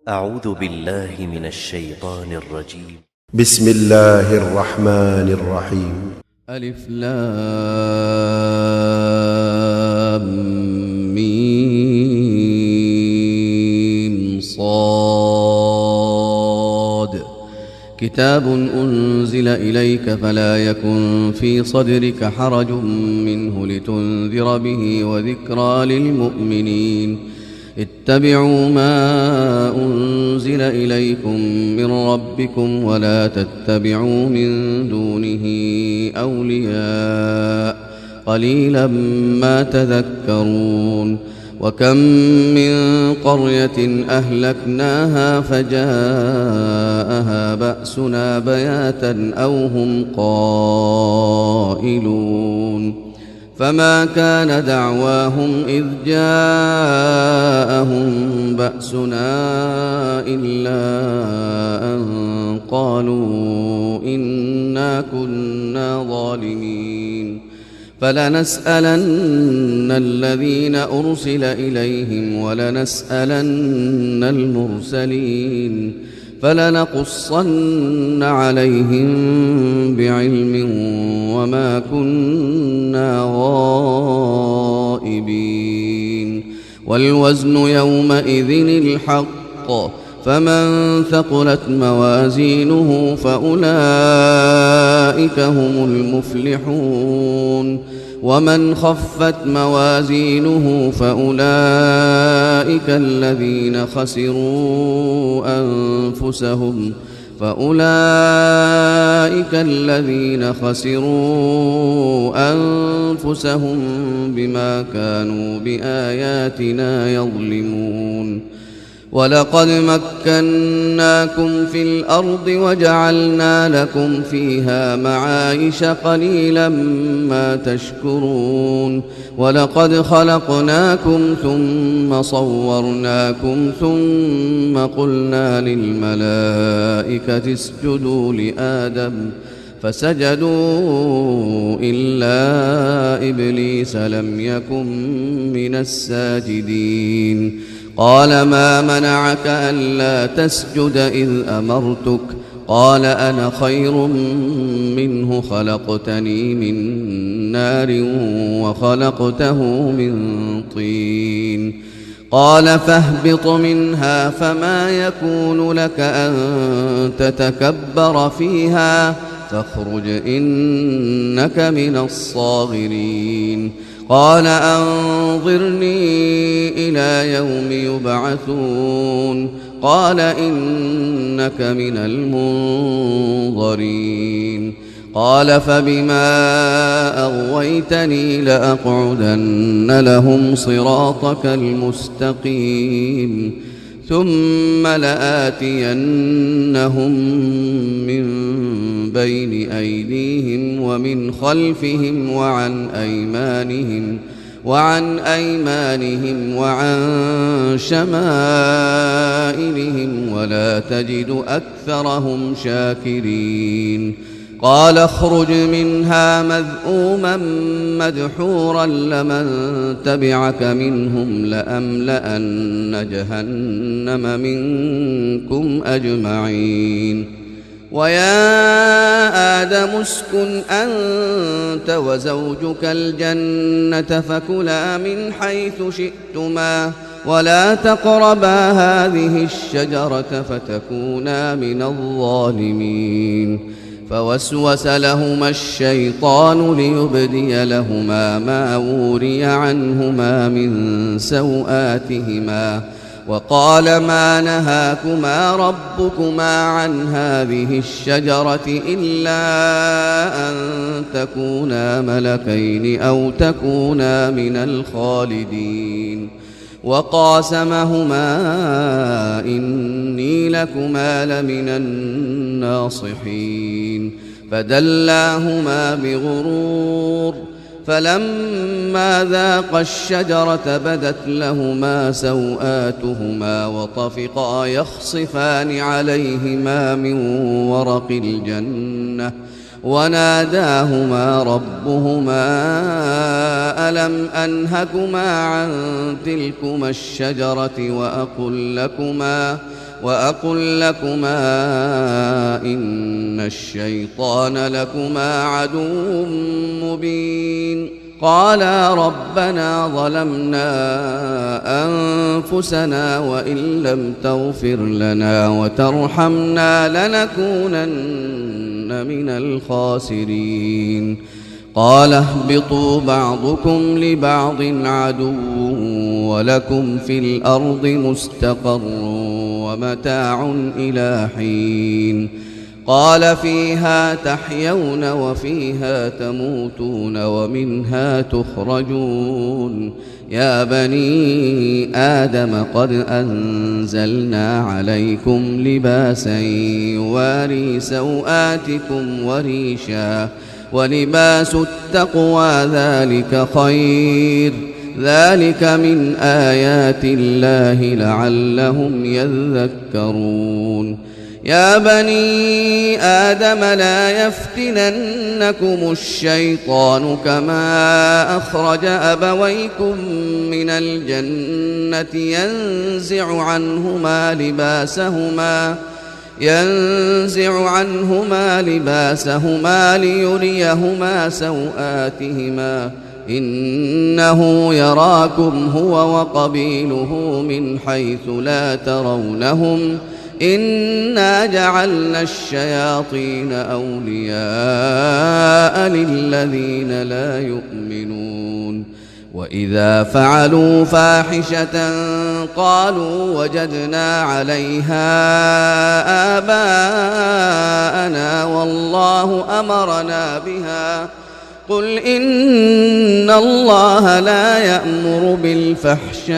أعوذ بالله من الشيطان الرجيم. بسم الله الرحمن الرحيم. ألف لام ميم صاد. كتاب أنزل إليك فلا يكن في صدرك حرج منه لتنذر به وذكرى للمؤمنين. اتبعوا ما أنزل إليكم من ربكم ولا تتبعوا من دونه أولياء قليلا ما تذكرون. وكم من قرية أهلكناها فجاءها بأسنا بياتا أو هم قائلون. فما كان دعواهم إذ جاءهم بأسنا إلا أن قالوا إنا كنا ظالمين. فلنسألن الذين أرسل إليهم ولنسألن المرسلين فلنقصن عليهم بعلم وما كنا غائبين. والوزن يومئذ الحق فمن ثقلت موازينه فأولئك هم المفلحون ومن خفت موازينه فأولئك الذين خسروا أنفسهم بما كانوا بآياتنا يظلمون. ولقد مكناكم في الأرض وجعلنا لكم فيها معايش قليلا ما تشكرون. ولقد خلقناكم ثم صورناكم ثم قلنا للملائكة اسجدوا لآدم فسجدوا إلا إبليس لم يكن من الساجدين. قال ما منعك ألا تسجد إذ أمرتك؟ قال أنا خير منه خلقتني من نار وخلقته من طين. قال فاهبط منها فما يكون لك أن تتكبر فيها فاخرج إنك من الصاغرين. قال أنظرني إلى يوم يبعثون. قال إنك من المنظرين. قال فبما أغويتني لأقعدن لهم صراطك المستقيم ثم لآتينهم من بين أيديهم ومن خلفهم وعن أيمانهم وعن شمائلهم ولا تجد أكثرهم شاكرين. قال اخرج منها مذءوما مدحورا لمن تبعك منهم لأملأن جهنم منكم أجمعين. ويا آدم اسكن أنت وزوجك الجنة فكلا من حيث شئتما ولا تقربا هذه الشجرة فتكونا من الظالمين. فوسوس لهما الشيطان ليبدي لهما ما وري عنهما من سوآتهما وقال ما نهاكما ربكما عن هذه الشجرة إلا أن تكونا ملكين أو تكونا من الخالدين. وقاسمهما إني لكما لمن الناصحين. فدلاهما بغرور فلما ذاقا الشجرة بدت لهما سوآتهما وطفقا يخصفان عليهما من ورق الجنة وناداهما ربهما ألم أنهكما عن تلكما الشجرة وأقل لكما إن الشيطان لكما عدو مبين قالا ربنا ظلمنا أنفسنا وإن لم تغفر لنا وترحمنا لنكونن من الخاسرين قال اهبطوا بعضكم لبعض عدو ولكم في الأرض مستقر ومتاع إلى حين قال فيها تحيون وفيها تموتون ومنها تخرجون يا بني آدم قد أنزلنا عليكم لباسا يواري سوآتكم وريشا ولباس التقوى ذلك خير ذلك من آيات الله لعلهم يذكرون يا بني آدم لا يفتننكم الشيطان كما أخرج أبويكم من الجنة ينزع عنهما لباسهما ليريهما سوآتهما إنه يراكم هو وقبيله من حيث لا ترونهم إنا جعلنا الشياطين أولياء للذين لا يؤمنون وإذا فعلوا فاحشة قالوا وجدنا عليها آباءنا والله أمرنا بها قل إن الله لا يأمر بالفحشاء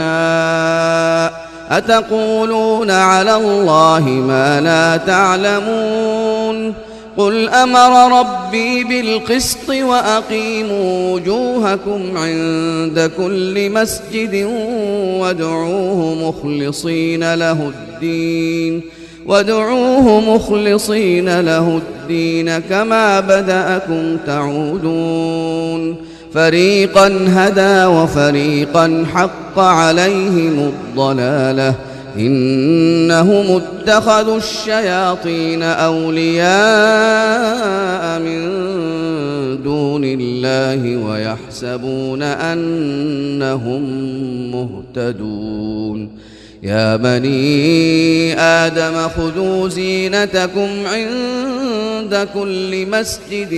أتقولون على الله ما لا تعلمون قل أمر ربي بالقسط وأقيموا وجوهكم عند كل مسجد وادعوه مخلصين له الدين كما بدأكم تعودون فريقا هدى وفريقا حق عليهم الضلالة إنهم اتخذوا الشياطين أولياء من دون الله ويحسبون أنهم مهتدون يا بني آدم خذوا زينتكم عند كل مسجد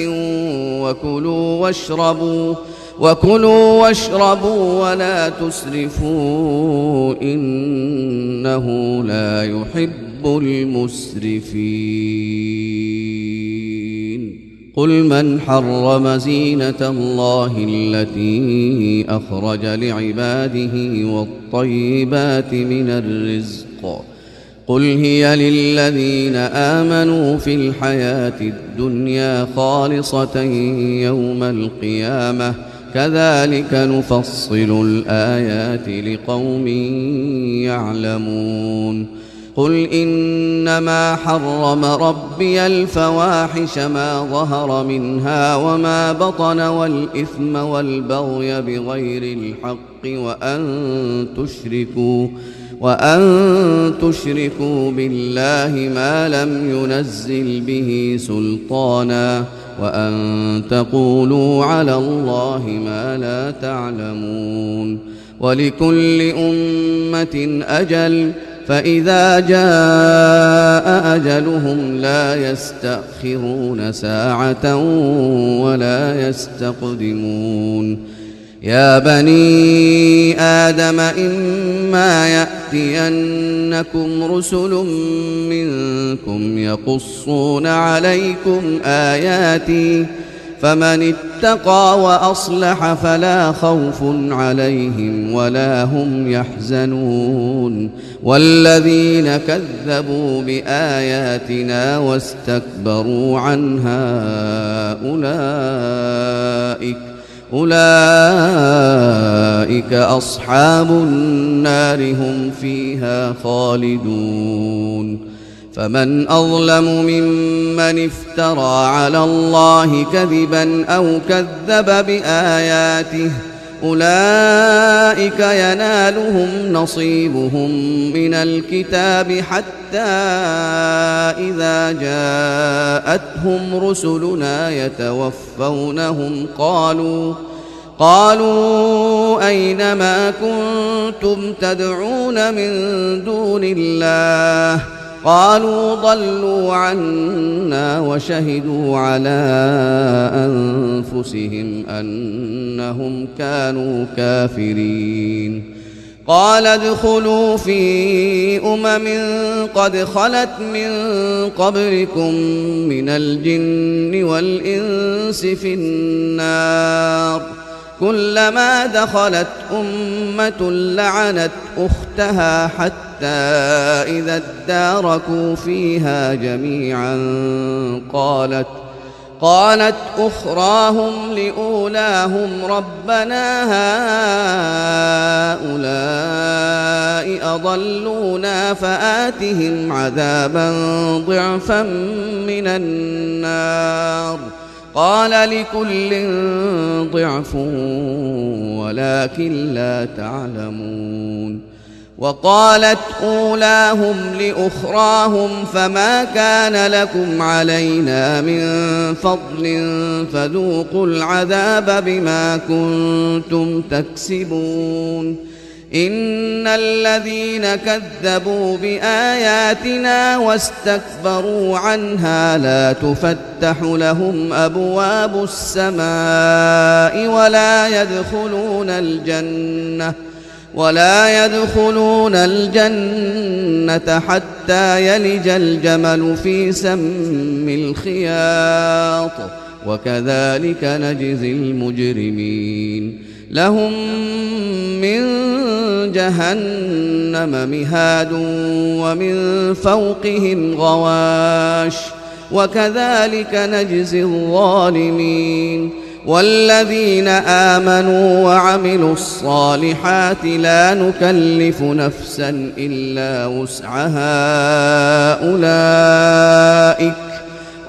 وكلوا واشربوا ولا تسرفوا إنه لا يحب المسرفين قل من حرم زينة الله التي أخرج لعباده والطيبات من الرزق قل هي للذين آمنوا في الحياة الدنيا خالصة يوم القيامة كذلك نفصل الآيات لقوم يعلمون قل إنما حرم ربي الفواحش ما ظهر منها وما بطن والإثم والبغي بغير الحق وأن تشركوا بالله ما لم ينزل به سلطانا وأن تقولوا على الله ما لا تعلمون ولكل أمة أجل فإذا جاء أجلهم لا يستأخرون ساعة ولا يستقدمون يا بني آدم إما يأتينكم رسل منكم يقصون عليكم آياتي فمن اتقى وأصلح فلا خوف عليهم ولا هم يحزنون والذين كذبوا بآياتنا واستكبروا عنها أولئك أصحاب النار هم فيها خالدون فمن أظلم ممن افترى على الله كذبا أو كذب بآياته أولئك ينالهم نصيبهم من الكتاب حتى إذا جاءتهم رسلنا يتوفونهم قالوا أين ما كنتم تدعون من دون الله قالوا ضلوا عنا وشهدوا على أنفسهم أنهم كانوا كافرين قال ادخلوا في قد خلت من قبلكم من الجن والإنس في النار كلما دخلت أمة لعنت أختها حتى إذا اداركوا فيها جميعا قالت أخراهم لأولاهم ربنا هؤلاء أضلونا فآتهم عذابا ضعفا من النار قال لكل ضعف ولكن لا تعلمون وقالت أولاهم لأخراهم فما كان لكم علينا من فضل فذوقوا العذاب بما كنتم تكسبون إن الذين كذبوا بآياتنا واستكبروا عنها لا تفتح لهم أبواب السماء ولا يدخلون الجنة حتى يلج الجمل في سم الخياط وكذلك نجزي المجرمين لهم من جهنم مهاد ومن فوقهم غواش وكذلك نجزي الظالمين والذين آمنوا وعملوا الصالحات لا نكلف نفسا إلا وسعها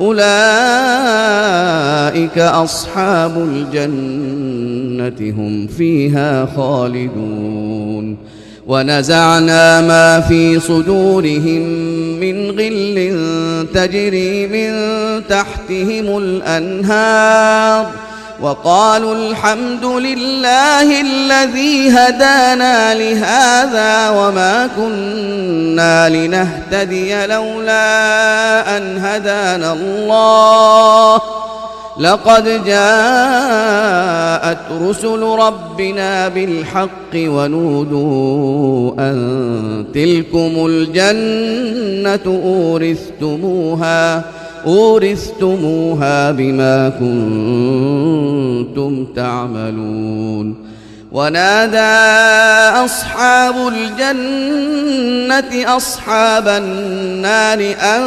أولئك أصحاب الجنة هم فيها خالدون ونزعنا ما في صدورهم من غل تجري من تحتهم الأنهار وقالوا الحمد لله الذي هدانا لهذا وما كنا لنهتدي لولا أن هدانا الله لقد جاءت رسل ربنا بالحق ونودوا أن تلكم الجنة أورثتموها بما كنتم تعملون ونادى أصحاب الجنة أصحاب النار أن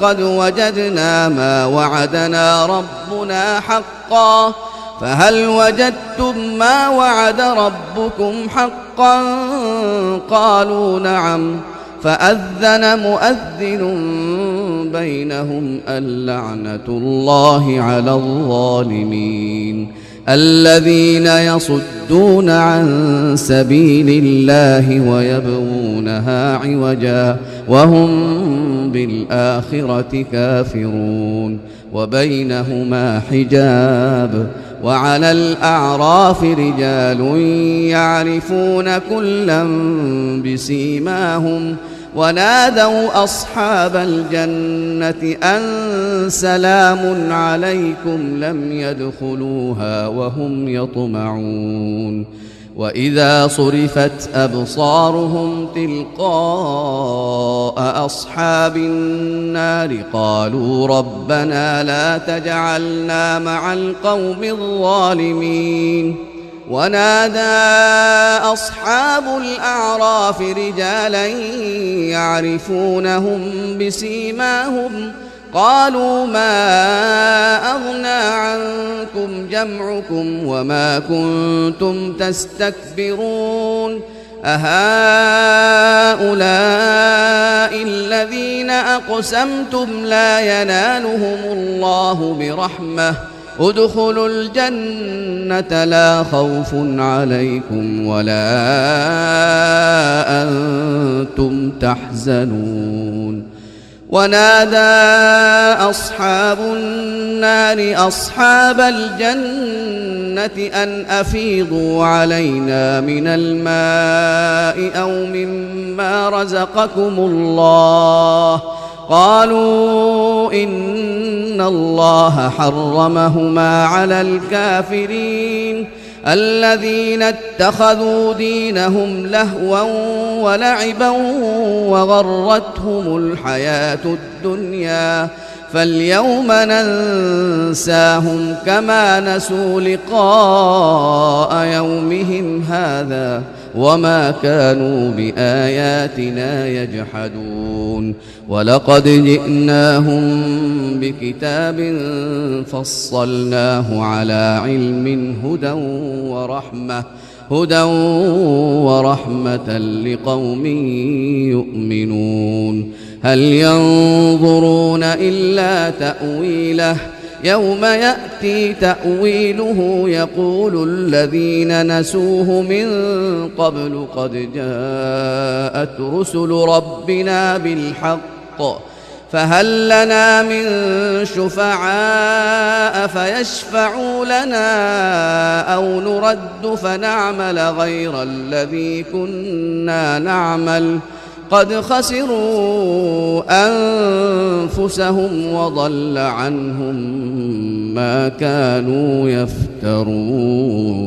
قد وجدنا ما وعدنا ربنا حقا فهل وجدتم ما وعد ربكم حقا قالوا نعم فأذن مؤذن بينهم اللعنة الله على الظالمين الذين يصدون عن سبيل الله ويبغونها عوجا وهم بالآخرة كافرون وبينهما حجاب وعلى الأعراف رجال يعرفون كلا بسيماهم ونادوا أصحاب الجنة أن سلام عليكم لم يدخلوها وهم يطمعون وإذا صرفت أبصارهم تلقاء أصحاب النار قالوا ربنا لا تجعلنا مع القوم الظالمين ونادى أصحاب الأعراف رجالا يعرفونهم بسيماهم قالوا ما أغنى عنكم جمعكم وما كنتم تستكبرون أهؤلاء الذين أقسمتم لا ينالهم الله برحمة ادخلوا الجنة لا خوف عليكم ولا أنتم تحزنون ونادى أصحاب النار أصحاب الجنة أن أفيضوا علينا من الماء أو مما رزقكم الله قالوا إن الله حرمهما على الكافرين الذين اتخذوا دينهم لهوا ولعبا وغرتهم الحياة الدنيا فاليوم ننساهم كما نسوا لقاء يومهم هذا وما كانوا بآياتنا يجحدون ولقد جئناهم بكتاب فصلناه على علم هدى ورحمة لقوم يؤمنون هل ينظرون إلا تأويله يوم يأتي تأويله يقول الذين نسوه من قبل قد جاءت رسل ربنا بالحق فهل لنا من شفعاء فيشفعوا لنا أو نرد فنعمل غير الذي كنا نعمل قد خسروا أنفسهم وضل عنهم ما كانوا يفترون